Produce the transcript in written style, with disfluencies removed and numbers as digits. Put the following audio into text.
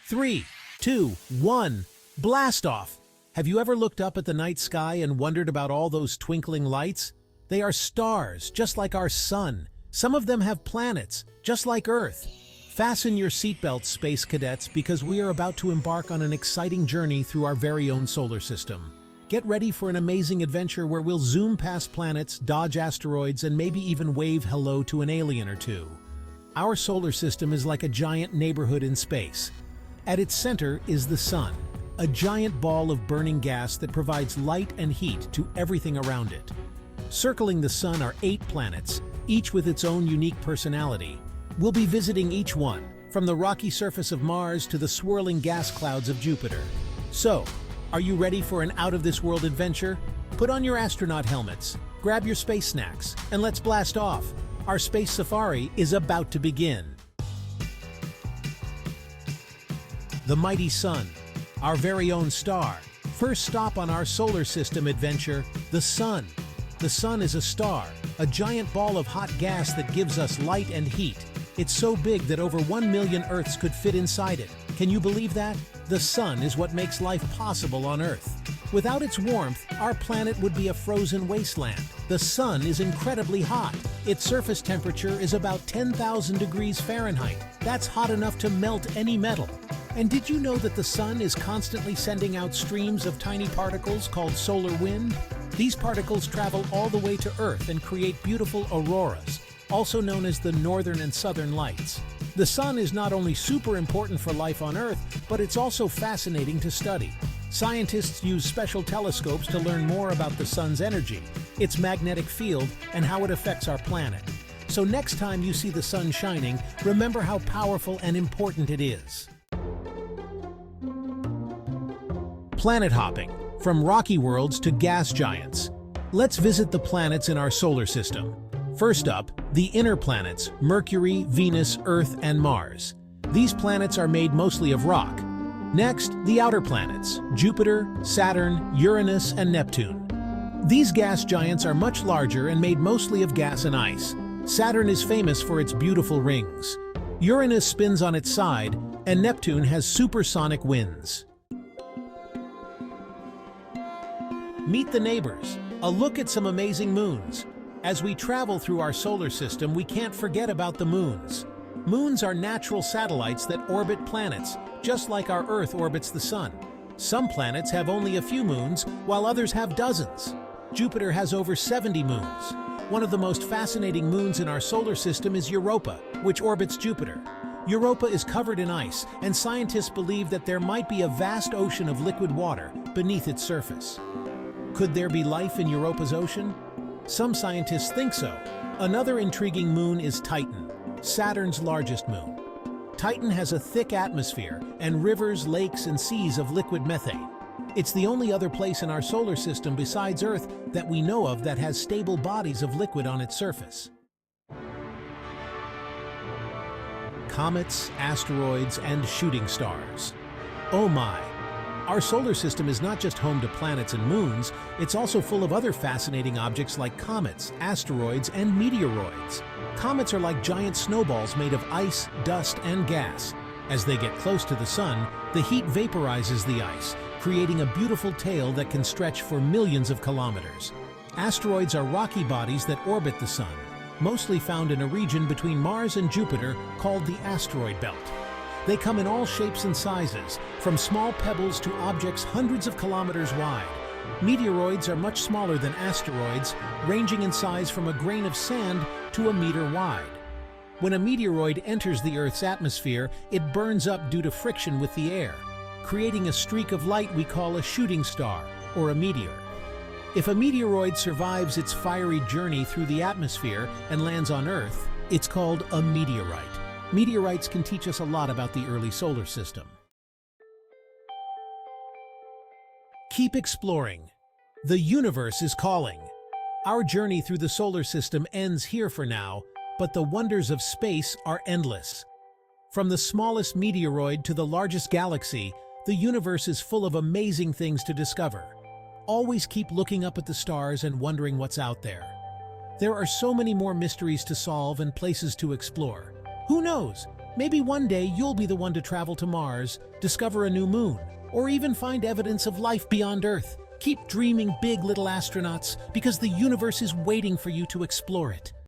3, 2, 1, blast off! Have you ever looked up at the night sky and wondered about all those twinkling lights? They are stars, just like our sun. Some of them have planets, just like Earth. Fasten your seatbelts, space cadets, because we are about to embark on an exciting journey through our very own solar system. Get ready for an amazing adventure where we'll zoom past planets, dodge asteroids, and maybe even wave hello to an alien or two. Our solar system is like a giant neighborhood in space. At its center is the Sun, a giant ball of burning gas that provides light and heat to everything around it. Circling the Sun are 8 planets, each with its own unique personality. We'll be visiting each one, from the rocky surface of Mars to the swirling gas clouds of Jupiter. So, are you ready for an out-of-this-world adventure? Put on your astronaut helmets, grab your space snacks, and let's blast off. Our space safari is about to begin. The mighty Sun, our very own star. First stop on our solar system adventure, the Sun. The Sun is a star, a giant ball of hot gas that gives us light and heat. It's so big that over 1 million Earths could fit inside it. Can you believe that? The Sun is what makes life possible on Earth. Without its warmth, our planet would be a frozen wasteland. The Sun is incredibly hot. Its surface temperature is about 10,000 degrees Fahrenheit. That's hot enough to melt any metal. And did you know that the Sun is constantly sending out streams of tiny particles called solar wind? These particles travel all the way to Earth and create beautiful auroras, also known as the northern and southern lights. The Sun is not only super important for life on Earth, but it's also fascinating to study. Scientists use special telescopes to learn more about the Sun's energy, its magnetic field, and how it affects our planet. So next time you see the Sun shining, remember how powerful and important it is. Planet hopping, from rocky worlds to gas giants. Let's visit the planets in our solar system. First up, the inner planets, Mercury, Venus, Earth, and Mars. These planets are made mostly of rock. Next, the outer planets, Jupiter, Saturn, Uranus, and Neptune. These gas giants are much larger and made mostly of gas and ice. Saturn is famous for its beautiful rings. Uranus spins on its side, and Neptune has supersonic winds. Meet the neighbors, a look at some amazing moons. As we travel through our solar system, we can't forget about the moons. Moons are natural satellites that orbit planets, just like our Earth orbits the Sun. Some planets have only a few moons, while others have dozens. Jupiter has over 70 moons. One of the most fascinating moons in our solar system is Europa, which orbits Jupiter. Europa is covered in ice, and scientists believe that there might be a vast ocean of liquid water beneath its surface. Could there be life in Europa's ocean? Some scientists think so. Another intriguing moon is Titan, Saturn's largest moon. Titan has a thick atmosphere and rivers, lakes, and seas of liquid methane. It's the only other place in our solar system besides Earth that we know of that has stable bodies of liquid on its surface. Comets, asteroids, and shooting stars. Oh my! Our solar system is not just home to planets and moons, it's also full of other fascinating objects like comets, asteroids, and meteoroids. Comets are like giant snowballs made of ice, dust, and gas. As they get close to the Sun, the heat vaporizes the ice, creating a beautiful tail that can stretch for millions of kilometers. Asteroids are rocky bodies that orbit the Sun, mostly found in a region between Mars and Jupiter called the asteroid belt. They come in all shapes and sizes, from small pebbles to objects hundreds of kilometers wide. Meteoroids are much smaller than asteroids, ranging in size from a grain of sand to a meter wide. When a meteoroid enters the Earth's atmosphere, it burns up due to friction with the air, creating a streak of light we call a shooting star, or a meteor. If a meteoroid survives its fiery journey through the atmosphere and lands on Earth, it's called a meteorite. Meteorites can teach us a lot about the early solar system. Keep exploring. The universe is calling. Our journey through the solar system ends here for now, but the wonders of space are endless. From the smallest meteoroid to the largest galaxy, the universe is full of amazing things to discover. Always keep looking up at the stars and wondering what's out there. There are so many more mysteries to solve and places to explore. Who knows? Maybe one day you'll be the one to travel to Mars, discover a new moon, or even find evidence of life beyond Earth. Keep dreaming big, little astronauts, because the universe is waiting for you to explore it.